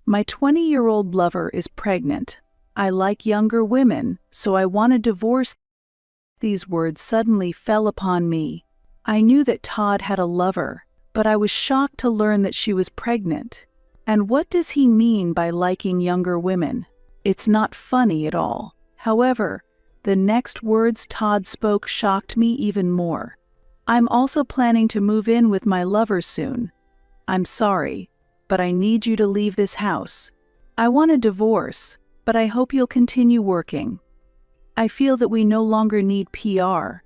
My 20-year-old lover is pregnant. I like younger women, so I want a divorce. These words suddenly fell upon me. I knew that Todd had a lover, but I was shocked to learn that she was pregnant. And what does he mean by liking younger women? It's not funny at all. However, the next words Todd spoke shocked me even more. I'm also planning to move in with my lover soon. I'm sorry, but I need you to leave this house. I want a divorce, but I hope you'll continue working. I feel that we no longer need PR,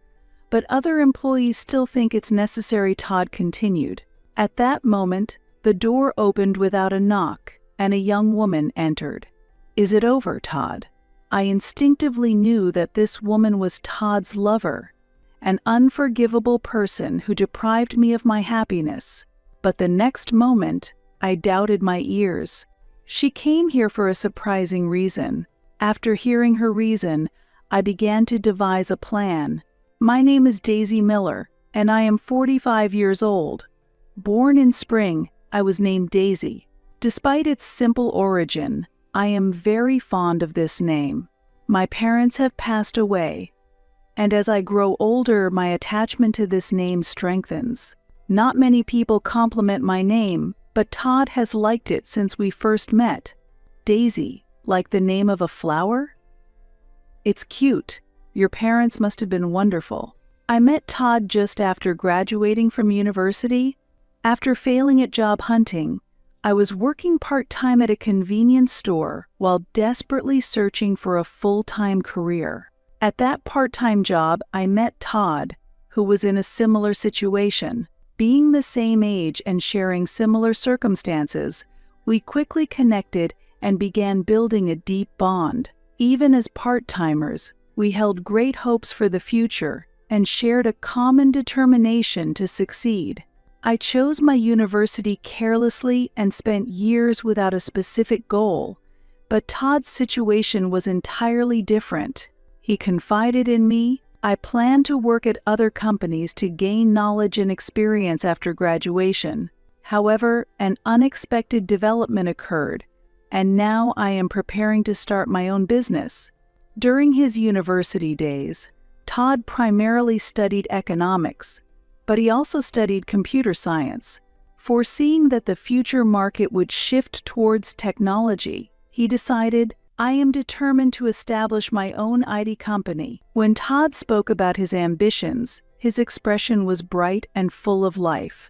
but other employees still think it's necessary. Todd continued. At that moment, the door opened without a knock, and a young woman entered. Is it over, Todd? I instinctively knew that this woman was Todd's lover, an unforgivable person who deprived me of my happiness. But the next moment, I doubted my ears. She came here for a surprising reason. After hearing her reason, I began to devise a plan. My name is Daisy Miller, and I am 45 years old. Born in spring, I was named Daisy. Despite its simple origin, I am very fond of this name. My parents have passed away, and as I grow older, my attachment to this name strengthens. Not many people compliment my name, but Todd has liked it since we first met. Daisy, like the name of a flower? It's cute. Your parents must have been wonderful. I met Todd just after graduating from university. After failing at job hunting, I was working part-time at a convenience store while desperately searching for a full-time career. At that part-time job, I met Todd, who was in a similar situation. Being the same age and sharing similar circumstances, we quickly connected and began building a deep bond. Even as part-timers, we held great hopes for the future and shared a common determination to succeed. I chose my university carelessly and spent years without a specific goal, but Todd's situation was entirely different. He confided in me. I planned to work at other companies to gain knowledge and experience after graduation. However, an unexpected development occurred, and now I am preparing to start my own business. During his university days, Todd primarily studied economics, but he also studied computer science. Foreseeing that the future market would shift towards technology, he decided, I am determined to establish my own IT company. When Todd spoke about his ambitions, his expression was bright and full of life.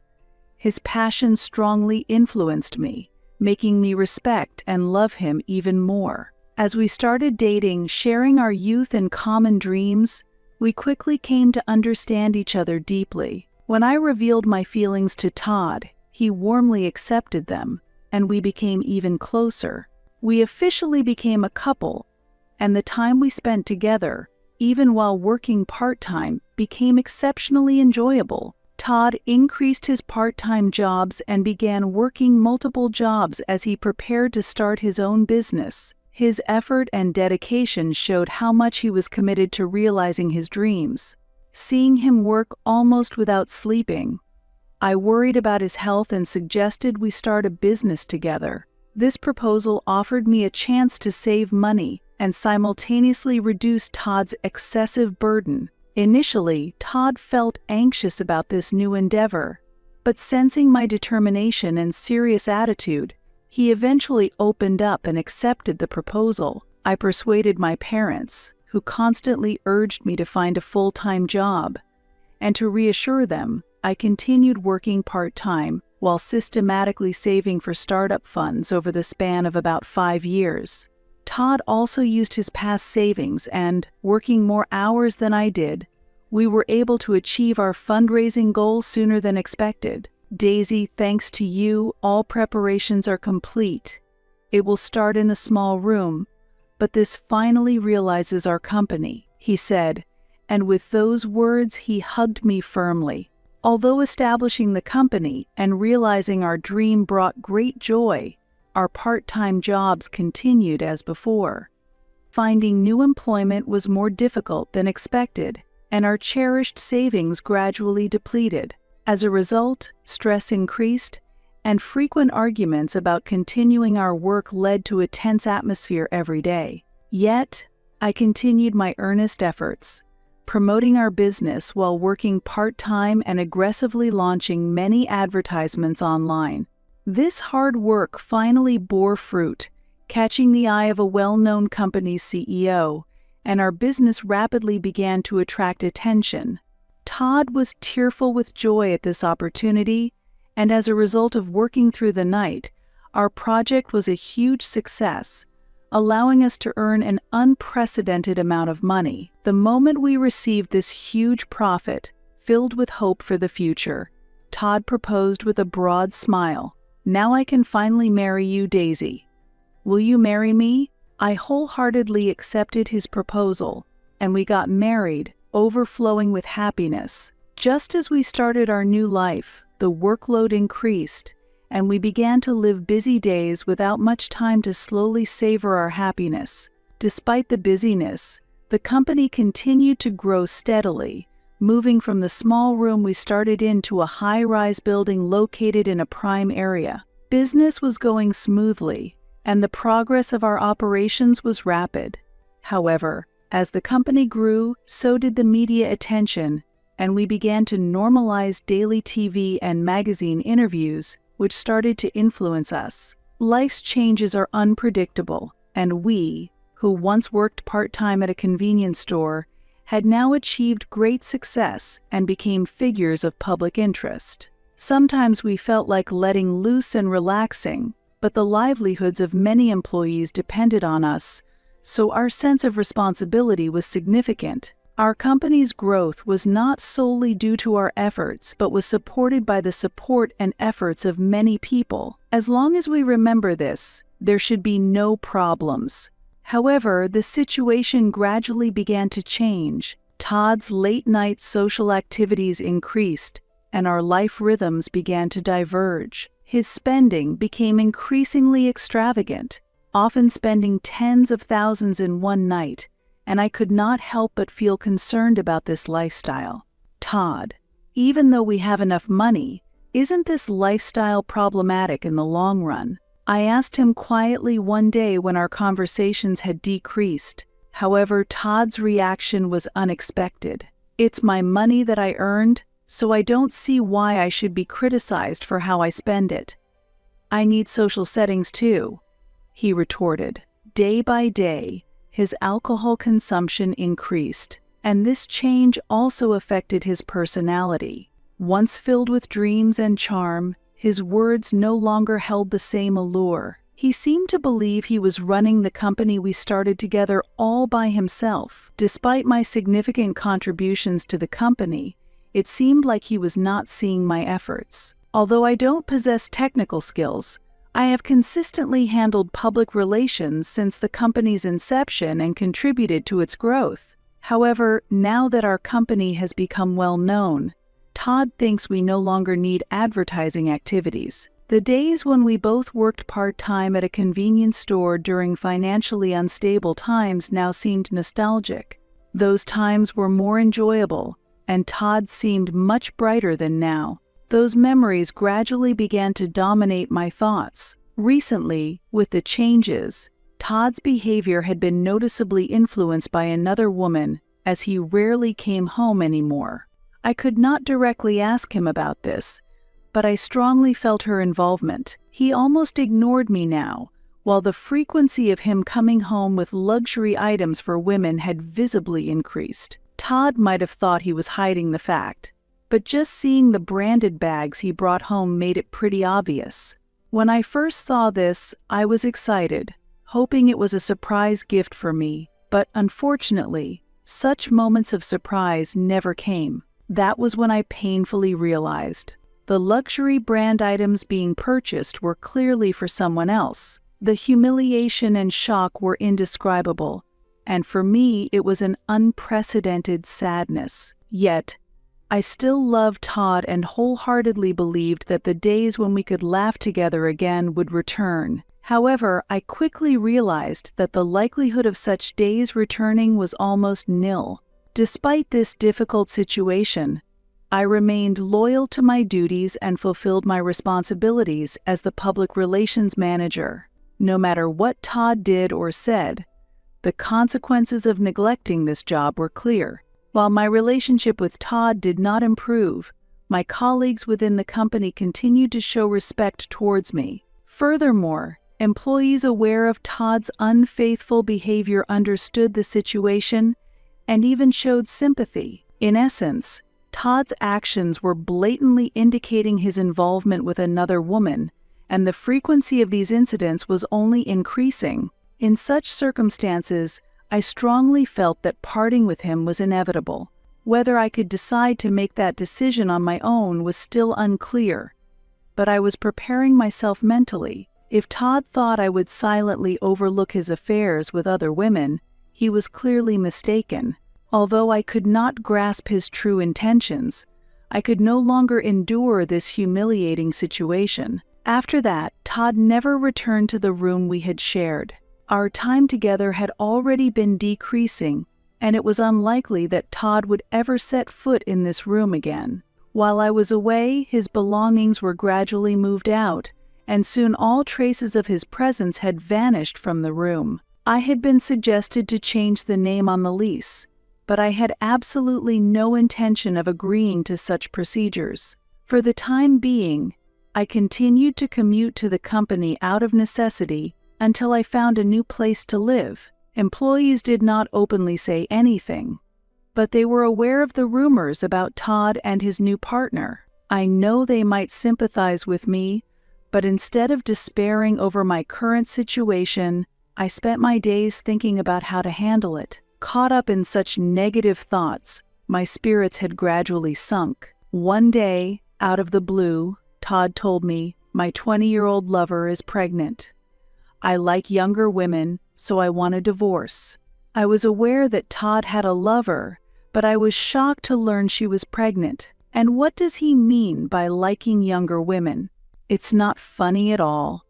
His passion strongly influenced me, making me respect and love him even more. As we started dating, sharing our youth and common dreams, we quickly came to understand each other deeply. When I revealed my feelings to Todd, he warmly accepted them, and we became even closer. We officially became a couple, and the time we spent together, even while working part-time, became exceptionally enjoyable. Todd increased his part-time jobs and began working multiple jobs as he prepared to start his own business. His effort and dedication showed how much he was committed to realizing his dreams. Seeing him work almost without sleeping, I worried about his health and suggested we start a business together. This proposal offered me a chance to save money and simultaneously reduce Todd's excessive burden. Initially, Todd felt anxious about this new endeavor, but sensing my determination and serious attitude, he eventually opened up and accepted the proposal. I persuaded my parents, who constantly urged me to find a full-time job, and to reassure them, I continued working part-time while systematically saving for startup funds over the span of about 5 years. Todd also used his past savings and, working more hours than I did, we were able to achieve our fundraising goal sooner than expected. Daisy, thanks to you, all preparations are complete. It will start in a small room, but this finally realizes our company, he said, and with those words he hugged me firmly. Although establishing the company and realizing our dream brought great joy, our part-time jobs continued as before. Finding new employment was more difficult than expected, and our cherished savings gradually depleted. As a result, stress increased, and frequent arguments about continuing our work led to a tense atmosphere every day. Yet, I continued my earnest efforts, promoting our business while working part-time and aggressively launching many advertisements online. This hard work finally bore fruit, catching the eye of a well-known company's CEO, and our business rapidly began to attract attention. Todd was tearful with joy at this opportunity, and as a result of working through the night, our project was a huge success, allowing us to earn an unprecedented amount of money. The moment we received this huge profit, filled with hope for the future, Todd proposed with a broad smile. "Now I can finally marry you, Daisy. Will you marry me?" I wholeheartedly accepted his proposal, and we got married, overflowing with happiness. Just as we started our new life, the workload increased, and we began to live busy days without much time to slowly savor our happiness. Despite the busyness, the company continued to grow steadily, moving from the small room we started in to a high-rise building located in a prime area. Business was going smoothly, and the progress of our operations was rapid. However, as the company grew, so did the media attention, and we began to normalize daily TV and magazine interviews, which started to influence us. Life's changes are unpredictable, and we, who once worked part-time at a convenience store, had now achieved great success and became figures of public interest. Sometimes we felt like letting loose and relaxing, but the livelihoods of many employees depended on us, so our sense of responsibility was significant. Our company's growth was not solely due to our efforts, but was supported by the support and efforts of many people. As long as we remember this, there should be no problems. However, the situation gradually began to change. Todd's late-night social activities increased, and our life rhythms began to diverge. His spending became increasingly extravagant, often spending tens of thousands in one night, and I could not help but feel concerned about this lifestyle. "Todd, even though we have enough money, isn't this lifestyle problematic in the long run?" I asked him quietly one day when our conversations had decreased. However, Todd's reaction was unexpected. "It's my money that I earned, so I don't see why I should be criticized for how I spend it. I need social settings too," he retorted. Day by day, his alcohol consumption increased, and this change also affected his personality. Once filled with dreams and charm, his words no longer held the same allure. He seemed to believe he was running the company we started together all by himself. Despite my significant contributions to the company, it seemed like he was not seeing my efforts. Although I don't possess technical skills, I have consistently handled public relations since the company's inception and contributed to its growth. However, now that our company has become well known, Todd thinks we no longer need advertising activities. The days when we both worked part-time at a convenience store during financially unstable times now seemed nostalgic. Those times were more enjoyable, and Todd seemed much brighter than now. Those memories gradually began to dominate my thoughts. Recently, with the changes, Todd's behavior had been noticeably influenced by another woman, as he rarely came home anymore. I could not directly ask him about this, but I strongly felt her involvement. He almost ignored me now, while the frequency of him coming home with luxury items for women had visibly increased. Todd might have thought he was hiding the fact, but just seeing the branded bags he brought home made it pretty obvious. When I first saw this, I was excited, hoping it was a surprise gift for me, but unfortunately, such moments of surprise never came. That was when I painfully realized the luxury brand items being purchased were clearly for someone else. The humiliation and shock were indescribable, and for me it was an unprecedented sadness. Yet, I still loved Todd and wholeheartedly believed that the days when we could laugh together again would return. However, I quickly realized that the likelihood of such days returning was almost nil. Despite this difficult situation, I remained loyal to my duties and fulfilled my responsibilities as the public relations manager. No matter what Todd did or said, the consequences of neglecting this job were clear. While my relationship with Todd did not improve, my colleagues within the company continued to show respect towards me. Furthermore, employees aware of Todd's unfaithful behavior understood the situation and even showed sympathy. In essence, Todd's actions were blatantly indicating his involvement with another woman, and the frequency of these incidents was only increasing. In such circumstances, I strongly felt that parting with him was inevitable. Whether I could decide to make that decision on my own was still unclear, but I was preparing myself mentally. If Todd thought I would silently overlook his affairs with other women, he was clearly mistaken. Although I could not grasp his true intentions, I could no longer endure this humiliating situation. After that, Todd never returned to the room we had shared. Our time together had already been decreasing, and it was unlikely that Todd would ever set foot in this room again. While I was away, his belongings were gradually moved out, and soon all traces of his presence had vanished from the room. I had been suggested to change the name on the lease, but I had absolutely no intention of agreeing to such procedures. For the time being, I continued to commute to the company out of necessity until I found a new place to live. Employees did not openly say anything, but they were aware of the rumors about Todd and his new partner. I know they might sympathize with me, but instead of despairing over my current situation, I spent my days thinking about how to handle it. Caught up in such negative thoughts, my spirits had gradually sunk. One day, out of the blue, Todd told me, "My 20-year-old lover is pregnant. I like younger women, so I want a divorce." I was aware that Todd had a lover, but I was shocked to learn she was pregnant. And what does he mean by liking younger women? It's not funny at all.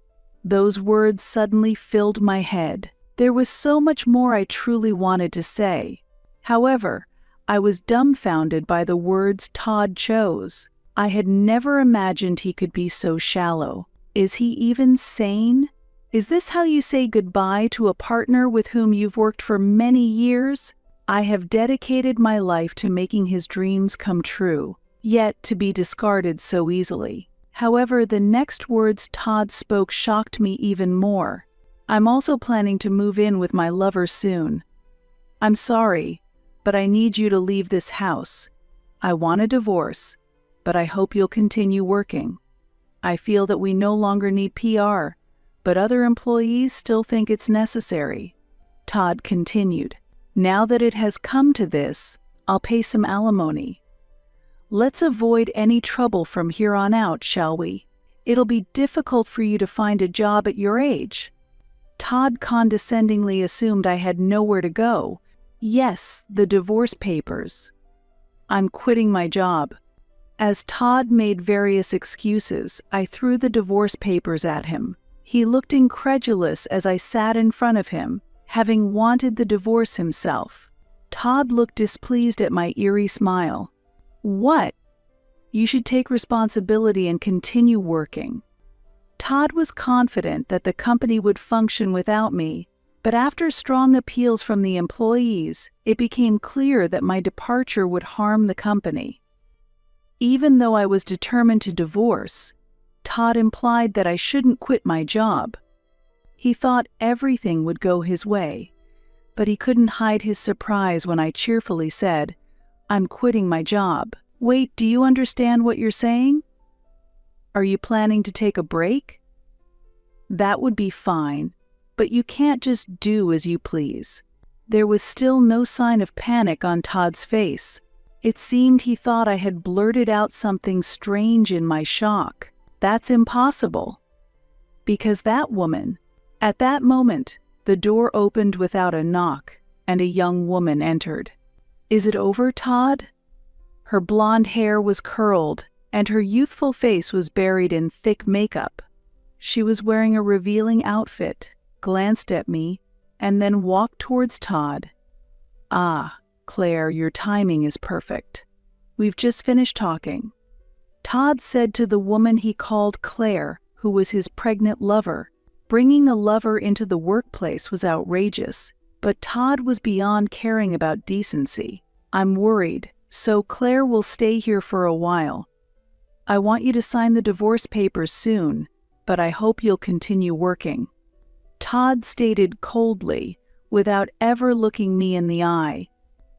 Those words suddenly filled my head. There was so much more I truly wanted to say. However, I was dumbfounded by the words Todd chose. I had never imagined he could be so shallow. Is he even sane? Is this how you say goodbye to a partner with whom you've worked for many years? I have dedicated my life to making his dreams come true, yet to be discarded so easily. However, the next words Todd spoke shocked me even more. "I'm also planning to move in with my lover soon. I'm sorry, but I need you to leave this house. I want a divorce, but I hope you'll continue working. I feel that we no longer need PR, but other employees still think it's necessary." Todd continued, "Now that it has come to this, I'll pay some alimony. Let's avoid any trouble from here on out, shall we? It'll be difficult for you to find a job at your age." Todd condescendingly assumed I had nowhere to go. Yes, the divorce papers. "I'm quitting my job." As Todd made various excuses, I threw the divorce papers at him. He looked incredulous as I sat in front of him, having wanted the divorce himself. Todd looked displeased at my eerie smile. "What? You should take responsibility and continue working." Todd was confident that the company would function without me, but after strong appeals from the employees, it became clear that my departure would harm the company. Even though I was determined to divorce, Todd implied that I shouldn't quit my job. He thought everything would go his way, but he couldn't hide his surprise when I cheerfully said, "I'm quitting my job." "Wait, do you understand what you're saying? Are you planning to take a break?" "That would be fine, but you can't just do as you please." There was still no sign of panic on Todd's face. It seemed he thought I had blurted out something strange in my shock. "That's impossible." "Because that woman—" At that moment, the door opened without a knock, and a young woman entered. "Is it over, Todd?" Her blonde hair was curled, and her youthful face was buried in thick makeup. She was wearing a revealing outfit, glanced at me, and then walked towards Todd. "Ah, Claire, your timing is perfect. We've just finished talking," Todd said to the woman he called Claire, who was his pregnant lover. Bringing a lover into the workplace was outrageous, but Todd was beyond caring about decency. "I'm worried, so Claire will stay here for a while. I want you to sign the divorce papers soon, but I hope you'll continue working," Todd stated coldly, without ever looking me in the eye.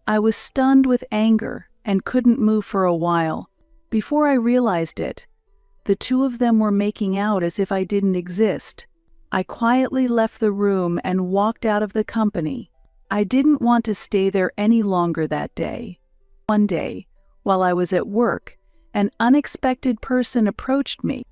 I was stunned with anger and couldn't move for a while. Before I realized it, the two of them were making out as if I didn't exist. I quietly left the room and walked out of the company. I didn't want to stay there any longer that day. One day, while I was at work, an unexpected person approached me.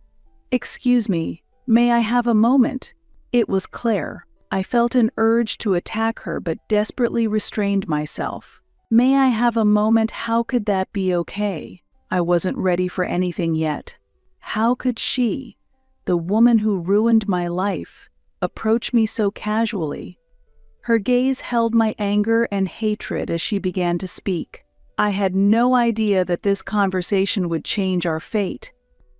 "Excuse me, may I have a moment?" It was Claire. I felt an urge to attack her but desperately restrained myself. "May I have a moment? How could that be okay?" I wasn't ready for anything yet. How could she, the woman who ruined my life, approach me so casually? Her gaze held my anger and hatred as she began to speak. I had no idea that this conversation would change our fate.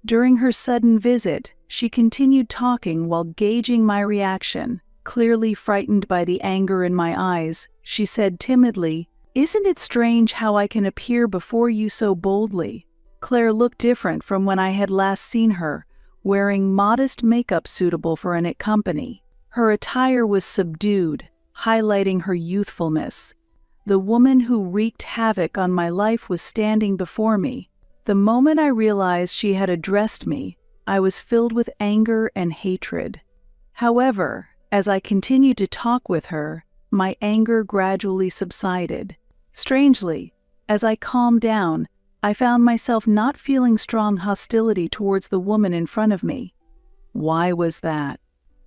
During her sudden visit, she continued talking while gauging my reaction. Clearly frightened by the anger in my eyes, she said timidly, "Isn't it strange how I can appear before you so boldly?" Claire looked different from when I had last seen her, wearing modest makeup suitable for an IT company. Her attire was subdued, highlighting her youthfulness. The woman who wreaked havoc on my life was standing before me. The moment I realized she had addressed me, I was filled with anger and hatred. However, as I continued to talk with her, my anger gradually subsided. Strangely, as I calmed down, I found myself not feeling strong hostility towards the woman in front of me. Why was that?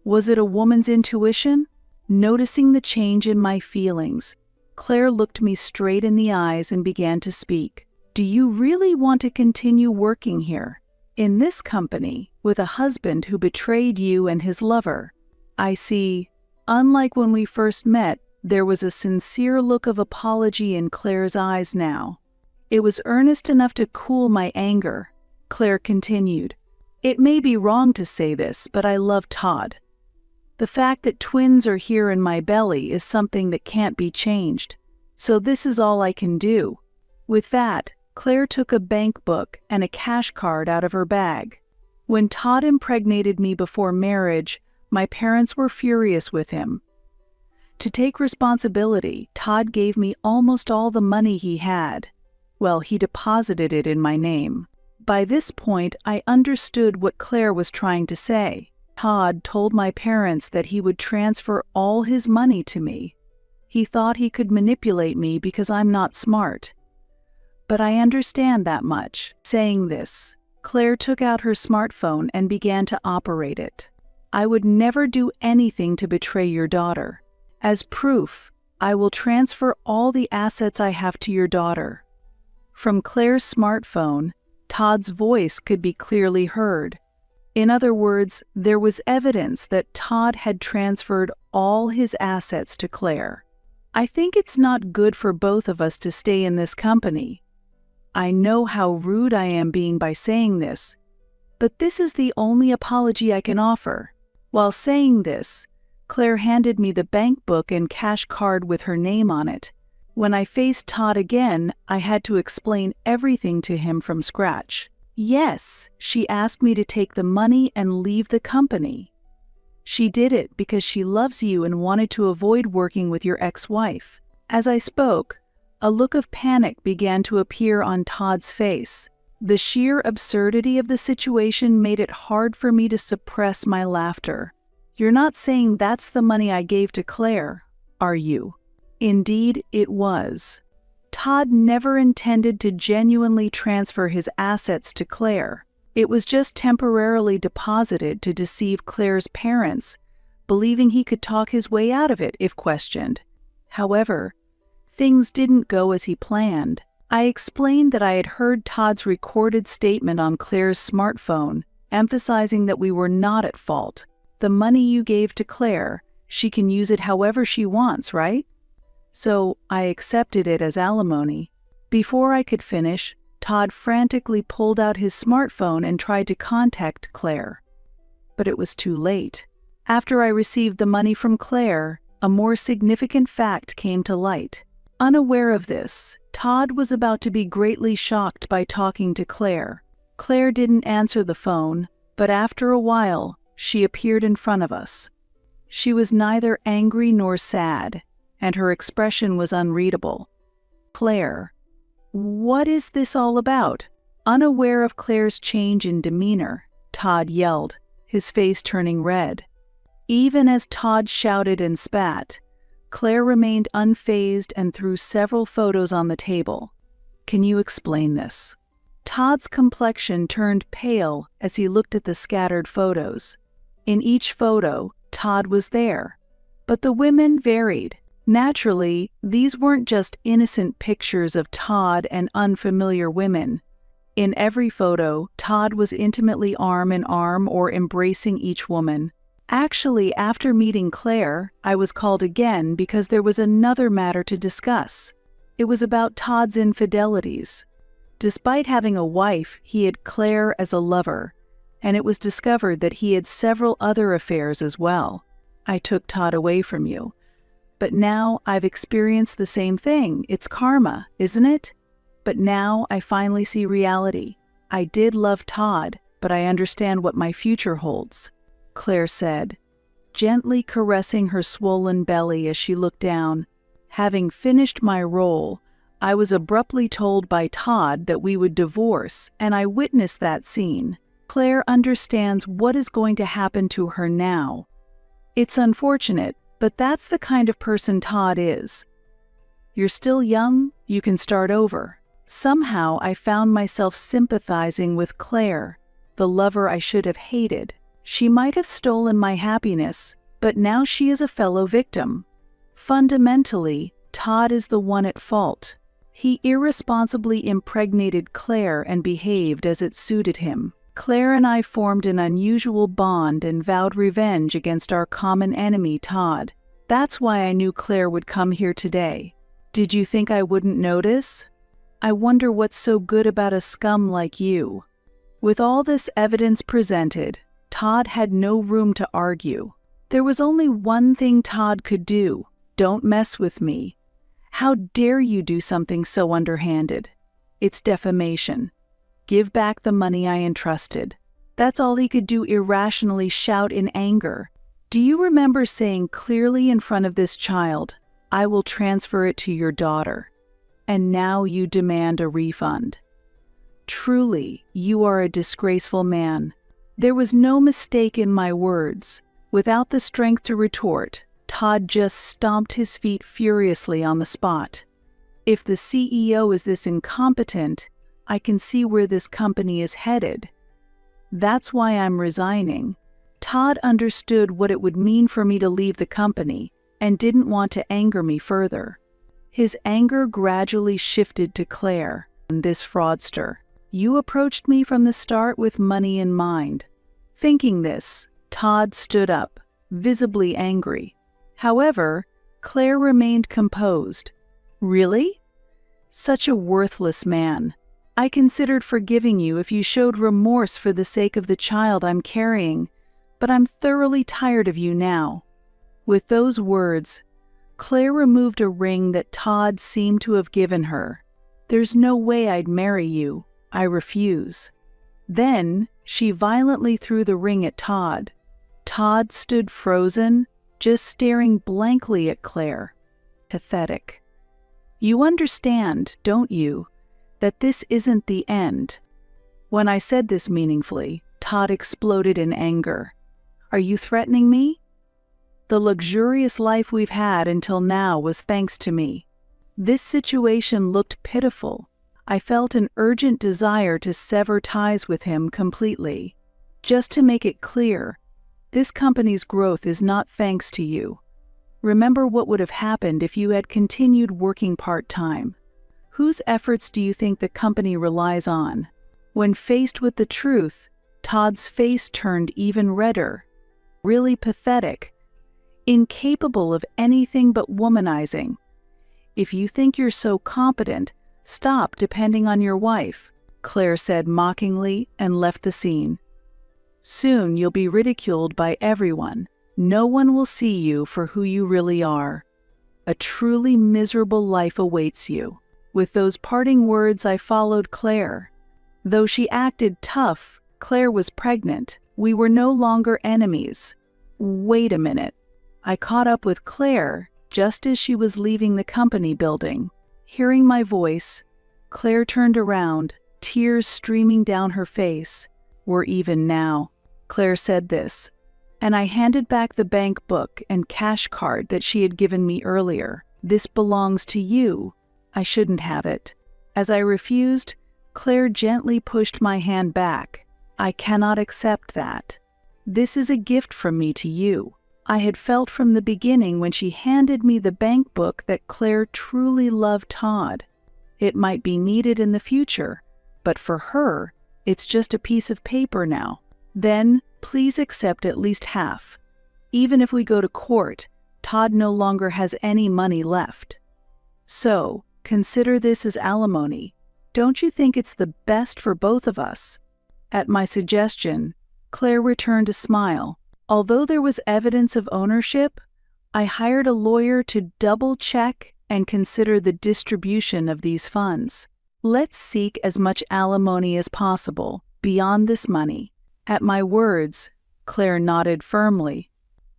Was it a woman's intuition? Noticing the change in my feelings, Claire looked me straight in the eyes and began to speak. "Do you really want to continue working here, in this company, with a husband who betrayed you and his lover?" I see. Unlike when we first met, there was a sincere look of apology in Claire's eyes now. It was earnest enough to cool my anger. Claire continued, "It may be wrong to say this, but I love Todd. The fact that twins are here in my belly is something that can't be changed. So this is all I can do." With that, Claire took a bank book and a cash card out of her bag. When Todd impregnated me before marriage, my parents were furious with him. To take responsibility, Todd gave me almost all the money he had. Well, he deposited it in my name. By this point, I understood what Claire was trying to say. Todd told my parents that he would transfer all his money to me. He thought he could manipulate me because I'm not smart. But I understand that much. Saying this, Claire took out her smartphone and began to operate it. "I would never do anything to betray your daughter. As proof, I will transfer all the assets I have to your daughter." From Claire's smartphone, Todd's voice could be clearly heard. In other words, there was evidence that Todd had transferred all his assets to Claire. I think it's not good for both of us to stay in this company. I know how rude I am being by saying this, but this is the only apology I can offer. While saying this, Claire handed me the bank book and cash card with her name on it. When I faced Todd again, I had to explain everything to him from scratch. Yes, she asked me to take the money and leave the company. She did it because she loves you and wanted to avoid working with your ex-wife. As I spoke, a look of panic began to appear on Todd's face. The sheer absurdity of the situation made it hard for me to suppress my laughter. "You're not saying that's the money I gave to Claire, are you?" Indeed, it was. Todd never intended to genuinely transfer his assets to Claire. It was just temporarily deposited to deceive Claire's parents, believing he could talk his way out of it if questioned. However, things didn't go as he planned. I explained that I had heard Todd's recorded statement on Claire's smartphone, emphasizing that we were not at fault. "The money you gave to Claire, she can use it however she wants, right?" So I accepted it as alimony. Before I could finish, Todd frantically pulled out his smartphone and tried to contact Claire. But it was too late. After I received the money from Claire, a more significant fact came to light. Unaware of this, Todd was about to be greatly shocked by talking to Claire. Claire didn't answer the phone, but after a while, she appeared in front of us. She was neither angry nor sad, and her expression was unreadable. "Claire, what is this all about?" Unaware of Claire's change in demeanor, Todd yelled, his face turning red. Even as Todd shouted and spat, Claire remained unfazed and threw several photos on the table. "Can you explain this?" Todd's complexion turned pale as he looked at the scattered photos. In each photo, Todd was there, but the women varied. Naturally, these weren't just innocent pictures of Todd and unfamiliar women. In every photo, Todd was intimately arm in arm or embracing each woman. Actually, after meeting Claire, I was called again because there was another matter to discuss. It was about Todd's infidelities. Despite having a wife, he had Claire as a lover, and it was discovered that he had several other affairs as well. "I took Todd away from you. But now I've experienced the same thing. It's karma, isn't it? But now I finally see reality. I did love Todd, but I understand what my future holds," Claire said, gently caressing her swollen belly as she looked down. "Having finished my role, I was abruptly told by Todd that we would divorce, and I witnessed that scene. Claire understands what is going to happen to her now. It's unfortunate, but that's the kind of person Todd is. You're still young, you can start over." Somehow I found myself sympathizing with Claire, the lover I should have hated. She might have stolen my happiness, but now she is a fellow victim. Fundamentally, Todd is the one at fault. He irresponsibly impregnated Claire and behaved as it suited him. Claire and I formed an unusual bond and vowed revenge against our common enemy, Todd. That's why I knew Claire would come here today. Did you think I wouldn't notice? I wonder what's so good about a scum like you. With all this evidence presented, Todd had no room to argue. There was only one thing Todd could do: "Don't mess with me. How dare you do something so underhanded? It's defamation. Give back the money I entrusted." That's all he could do, irrationally shout in anger. "Do you remember saying clearly in front of this child, 'I will transfer it to your daughter'? And now you demand a refund. Truly, you are a disgraceful man." There was no mistake in my words. Without the strength to retort, Todd just stomped his feet furiously on the spot. "If the CEO is this incompetent, I can see where this company is headed. That's why I'm resigning." Todd understood what it would mean for me to leave the company and didn't want to anger me further. His anger gradually shifted to Claire, "This fraudster. You approached me from the start with money in mind." Thinking this, Todd stood up, visibly angry. However, Claire remained composed. "Really? Such a worthless man. I considered forgiving you if you showed remorse for the sake of the child I'm carrying, but I'm thoroughly tired of you now." With those words, Claire removed a ring that Todd seemed to have given her. "There's no way I'd marry you. I refuse." Then she violently threw the ring at Todd. Todd stood frozen, just staring blankly at Claire. Pathetic. "You understand, don't you, that this isn't the end?" When I said this meaningfully, Todd exploded in anger. "Are you threatening me? The luxurious life we've had until now was thanks to me." This situation looked pitiful. I felt an urgent desire to sever ties with him completely. "Just to make it clear, this company's growth is not thanks to you. Remember what would have happened if you had continued working part-time. Whose efforts do you think the company relies on?" When faced with the truth, Todd's face turned even redder. Really pathetic. Incapable of anything but womanizing. "If you think you're so competent, stop depending on your wife. Claire said mockingly and left the scene. Soon you'll be ridiculed by everyone. No one will see you for who you really are. A truly miserable life awaits you. With those parting words, I followed Claire. Though she acted tough, Claire was pregnant. We were no longer enemies. Wait a minute. I caught up with Claire just as she was leaving the company building. Hearing my voice, Claire turned around, tears streaming down her face. We're even now. Claire said this, and I handed back the bank book and cash card that she had given me earlier. This belongs to you. I shouldn't have it. As I refused, Claire gently pushed my hand back. I cannot accept that. This is a gift from me to you. I had felt from the beginning when she handed me the bank book that Claire truly loved Todd. It might be needed in the future, but for her, it's just a piece of paper now. Then, please accept at least half. Even if we go to court, Todd no longer has any money left. So, consider this as alimony. Don't you think it's the best for both of us? At my suggestion, Claire returned a smile. Although there was evidence of ownership, I hired a lawyer to double-check and consider the distribution of these funds. Let's seek as much alimony as possible, beyond this money. At my words, Claire nodded firmly.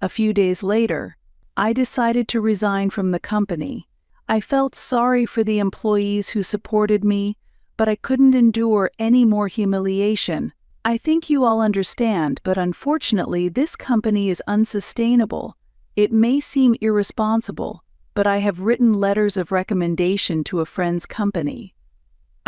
A few days later, I decided to resign from the company. I felt sorry for the employees who supported me, but I couldn't endure any more humiliation. I think you all understand, but unfortunately this company is unsustainable. It may seem irresponsible, but I have written letters of recommendation to a friend's company.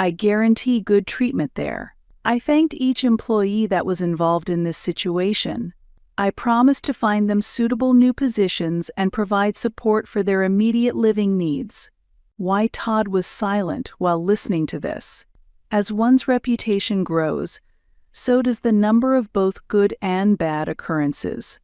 I guarantee good treatment there. I thanked each employee that was involved in this situation. I promised to find them suitable new positions and provide support for their immediate living needs. Why Todd was silent while listening to this. As one's reputation grows, so does the number of both good and bad occurrences.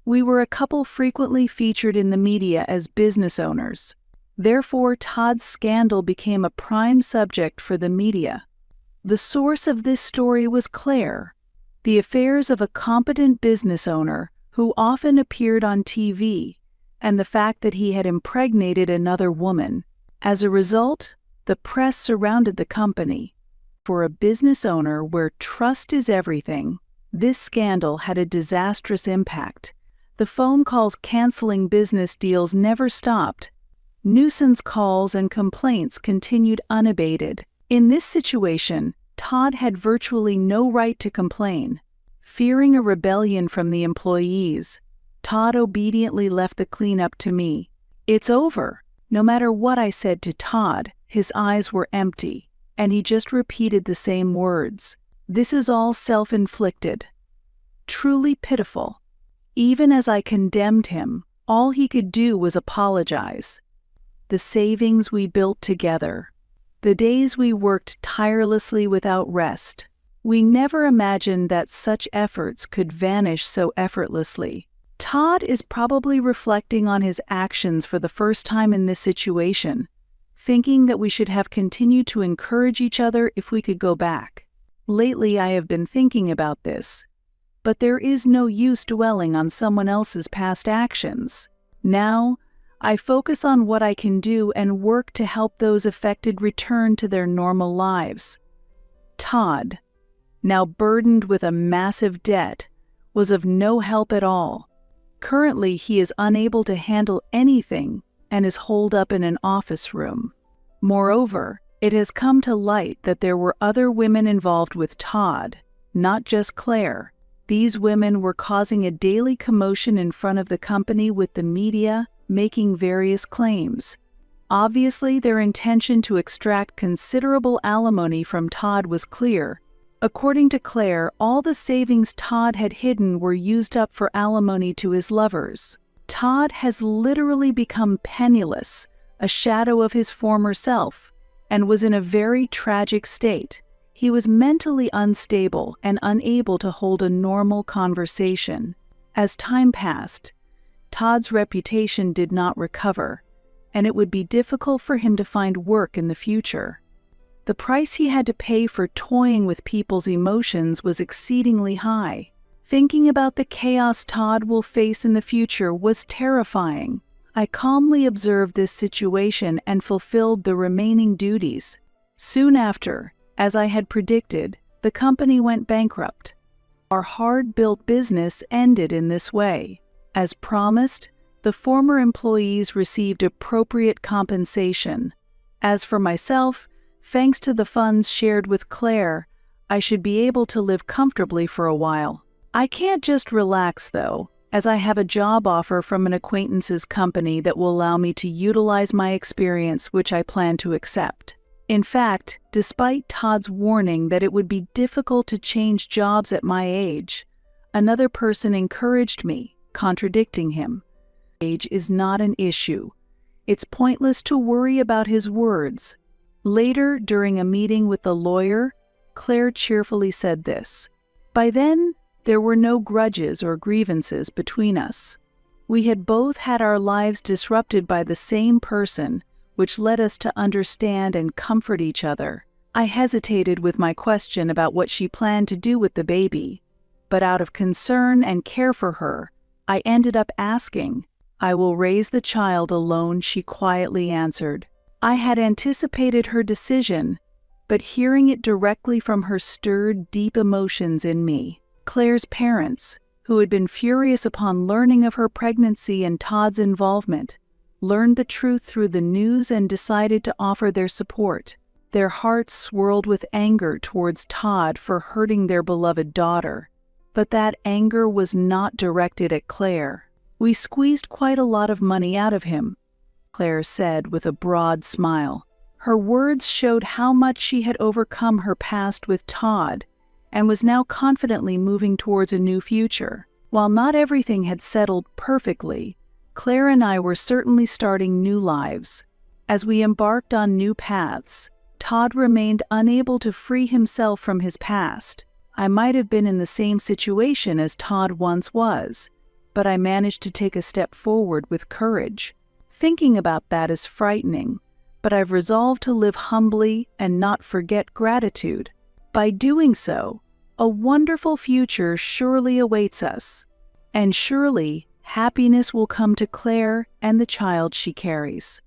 We were a couple frequently featured in the media as business owners. Therefore, Todd's scandal became a prime subject for the media. The source of this story was Claire, the affairs of a competent business owner who often appeared on TV, and the fact that he had impregnated another woman. As a result, the press surrounded the company. For a business owner where trust is everything, this scandal had a disastrous impact. The phone calls canceling business deals never stopped. Nuisance calls and complaints continued unabated. In this situation, Todd had virtually no right to complain. Fearing a rebellion from the employees, Todd obediently left the cleanup to me. It's over. No matter what I said to Todd, his eyes were empty, and he just repeated the same words. This is all self-inflicted. Truly pitiful. Even as I condemned him, all he could do was apologize. The savings we built together, the days we worked tirelessly without rest, we never imagined that such efforts could vanish so effortlessly. Todd is probably reflecting on his actions for the first time in this situation, thinking that we should have continued to encourage each other if we could go back. Lately I have been thinking about this, but there is no use dwelling on someone else's past actions. Now, I focus on what I can do and work to help those affected return to their normal lives. Todd, now burdened with a massive debt, was of no help at all. Currently, he is unable to handle anything and is holed up in an office room. Moreover, it has come to light that there were other women involved with Todd, not just Claire. These women were causing a daily commotion in front of the company with the media, making various claims. Obviously, their intention to extract considerable alimony from Todd was clear. According to Claire, all the savings Todd had hidden were used up for alimony to his lovers. Todd has literally become penniless, a shadow of his former self, and was in a very tragic state. He was mentally unstable and unable to hold a normal conversation. As time passed, Todd's reputation did not recover, and it would be difficult for him to find work in the future. The price he had to pay for toying with people's emotions was exceedingly high. Thinking about the chaos Todd will face in the future was terrifying. I calmly observed this situation and fulfilled the remaining duties. Soon after, as I had predicted, the company went bankrupt. Our hard-built business ended in this way. As promised, the former employees received appropriate compensation. As for myself, thanks to the funds shared with Claire, I should be able to live comfortably for a while. I can't just relax, though, as I have a job offer from an acquaintance's company that will allow me to utilize my experience, which I plan to accept. In fact, despite Todd's warning that it would be difficult to change jobs at my age, another person encouraged me, contradicting him. Age is not an issue. It's pointless to worry about his words. Later, during a meeting with the lawyer, Claire cheerfully said this. By then, there were no grudges or grievances between us. We had both had our lives disrupted by the same person, which led us to understand and comfort each other. I hesitated with my question about what she planned to do with the baby, but out of concern and care for her, I ended up asking. I will raise the child alone, she quietly answered. I had anticipated her decision, but hearing it directly from her stirred deep emotions in me. Claire's parents, who had been furious upon learning of her pregnancy and Todd's involvement, learned the truth through the news and decided to offer their support. Their hearts swirled with anger towards Todd for hurting their beloved daughter, but that anger was not directed at Claire. We squeezed quite a lot of money out of him, Claire said with a broad smile. Her words showed how much she had overcome her past with Todd and was now confidently moving towards a new future. While not everything had settled perfectly, Claire and I were certainly starting new lives. As we embarked on new paths, Todd remained unable to free himself from his past. I might have been in the same situation as Todd once was, but I managed to take a step forward with courage. Thinking about that is frightening, but I've resolved to live humbly and not forget gratitude. By doing so, a wonderful future surely awaits us, and surely happiness will come to Claire and the child she carries.